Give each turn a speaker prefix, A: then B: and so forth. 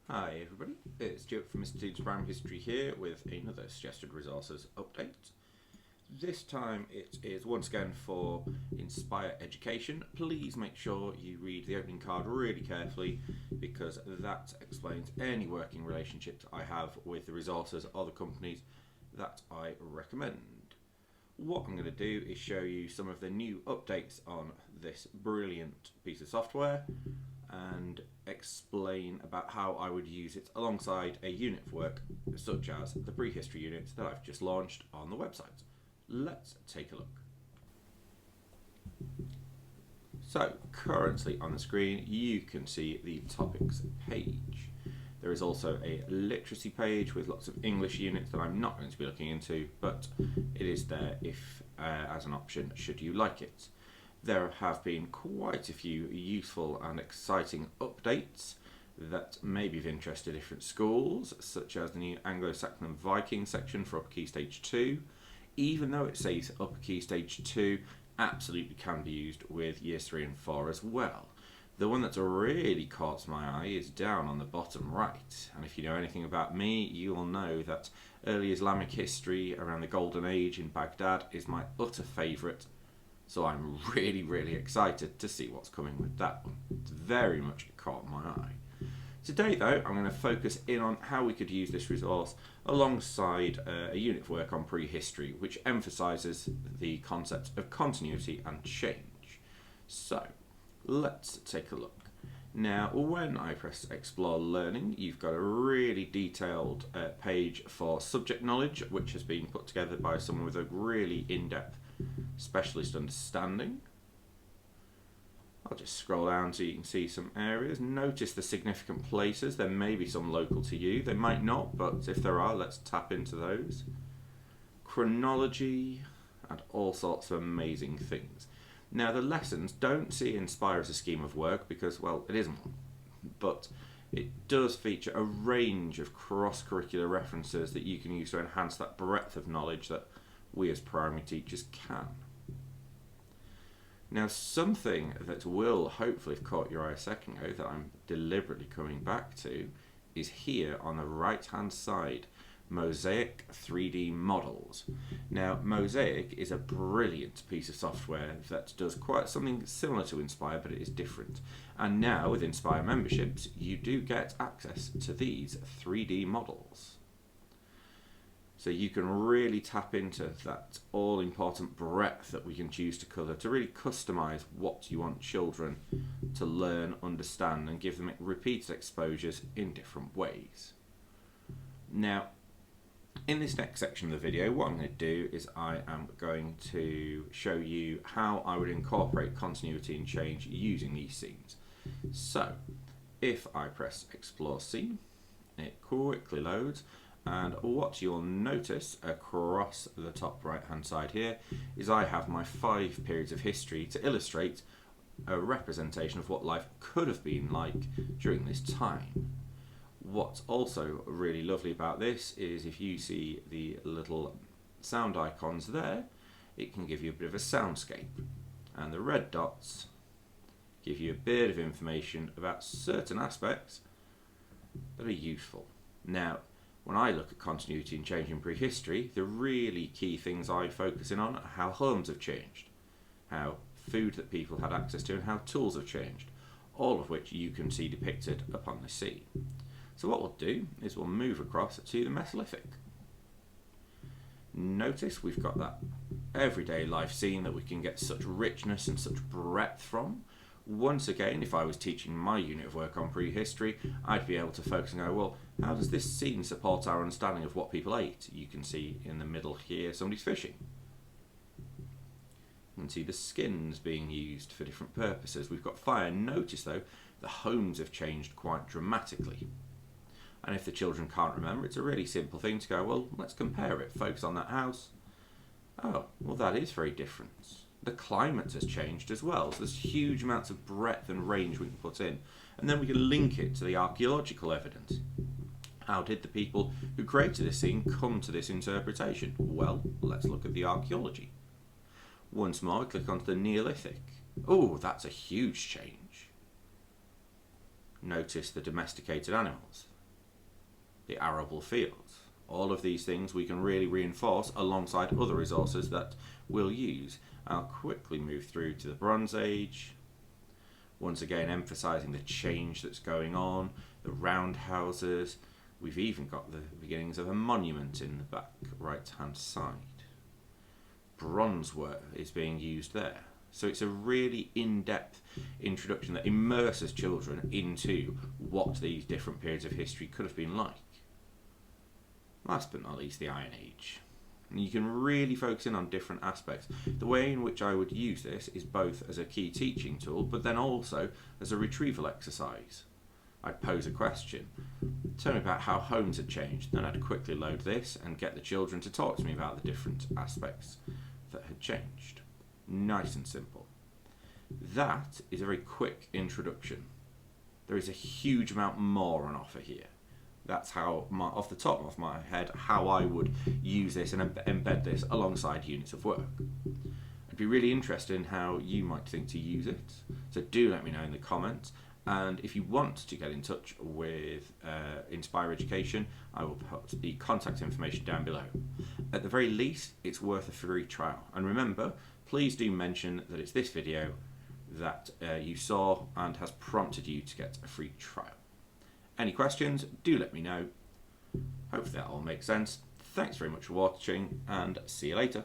A: Hi everybody, it's Stuart from Mr. Teens Primary History here with another suggested resources update. This time it is once again for Inspire.Education. Please make sure you read the opening card really carefully because that explains any working relationships I have with the resources or the companies that I recommend. What I'm going to do is show you some of the new updates on this brilliant piece of software and explain about how I would use it alongside a unit of work such as the prehistory units that I've just launched on the website. Let's take a look. So currently on the screen you can see the topics page. There is also a literacy page with lots of English units that I'm not going to be looking into, but it is there if as an option should you like it. There have been quite a few useful and exciting updates that may be of interest to different schools, such as the new Anglo-Saxon and Viking section for Upper Key Stage 2. Even though it says Upper Key Stage 2, absolutely can be used with Years 3 and 4 as well. The one that's really caught my eye is down on the bottom right, and if you know anything about me, you will know that early Islamic history around the Golden Age in Baghdad is my utter favourite. So I'm really excited to see what's coming with that one. It's very much caught my eye. Today though, I'm going to focus in on how we could use this resource alongside a unit of work on prehistory, which emphasises the concept of continuity and change. So, let's take a look. Now, when I press Explore Learning, you've got a really detailed page for subject knowledge, which has been put together by someone with a really in-depth specialist understanding. I'll just scroll down so you can see some areas. Notice the significant places. There may be some local to you. They might not, but if there are, let's tap into those. Chronology and all sorts of amazing things. Now, the lessons don't see Inspire as a scheme of work because, well, it isn't one. But it does feature a range of cross-curricular references that you can use to enhance that breadth of knowledge that we as primary teachers can. Now, something that will hopefully have caught your eye a second ago that I'm deliberately coming back to is here on the right hand side, Mozaik 3D models. Now, Mozaik is a brilliant piece of software that does quite something similar to Inspire, but it is different. And now with Inspire memberships, you do get access to these 3D models. So you can really tap into that all-important breadth that we can choose to colour to really customise what you want children to learn, understand, and give them repeated exposures in different ways. Now, in this next section of the video, what I'm going to do is I am going to show you how I would incorporate continuity and change using these scenes. So, if I press Explore Scene, it quickly loads. And what you'll notice across the top right hand side here is I have my 5 periods of history to illustrate a representation of what life could have been like during this time. What's also really lovely about this is if you see the little sound icons there, it can give you a bit of a soundscape. And the red dots give you a bit of information about certain aspects that are useful. Now, when I look at continuity and change in prehistory, the really key things I focus in on are how homes have changed, how food that people had access to, and how tools have changed, all of which you can see depicted upon the scene. So what we'll do is we'll move across to the Mesolithic. Notice we've got that everyday life scene that we can get such richness and such breadth from. Once again, if I was teaching my unit of work on prehistory, I'd be able to focus and go, well, how does this scene support our understanding of what people ate? You can see in the middle here, somebody's fishing. You can see the skins being used for different purposes. We've got fire. Notice, though, the homes have changed quite dramatically. And if the children can't remember, it's a really simple thing to go, well, let's compare it. Focus on that house. Oh, well, that is very different. The climate has changed as well, so there's huge amounts of breadth and range we can put in. And then we can link it to the archaeological evidence. How did the people who created this scene come to this interpretation? Well, let's look at the archaeology. Once more, click onto the Neolithic. Oh, that's a huge change. Notice the domesticated animals. the arable fields. All of these things we can really reinforce alongside other resources that we'll use. I'll quickly move through to the Bronze Age, once again emphasising the change that's going on, the roundhouses. We've even got the beginnings of a monument in the back right hand side. Bronze work is being used there. So it's a really in-depth introduction that immerses children into what these different periods of history could have been like. Last but not least, the Iron Age. And you can really focus in on different aspects. The way in which I would use this is both as a key teaching tool, but then also as a retrieval exercise. I'd pose a question. Tell me about how homes had changed. Then I'd quickly load this and get the children to talk to me about the different aspects that had changed. Nice and simple. That is a very quick introduction. There is a huge amount more on offer here. That's how, off the top of my head, how I would use this and embed this alongside units of work. I'd be really interested in how you might think to use it. So do let me know in the comments. And if you want to get in touch with Inspire.Education, I will put the contact information down below. At the very least, it's worth a free trial. And remember, please do mention that it's this video that you saw and has prompted you to get a free trial. Any questions, do let me know. Hopefully that all makes sense. Thanks very much for watching and see you later.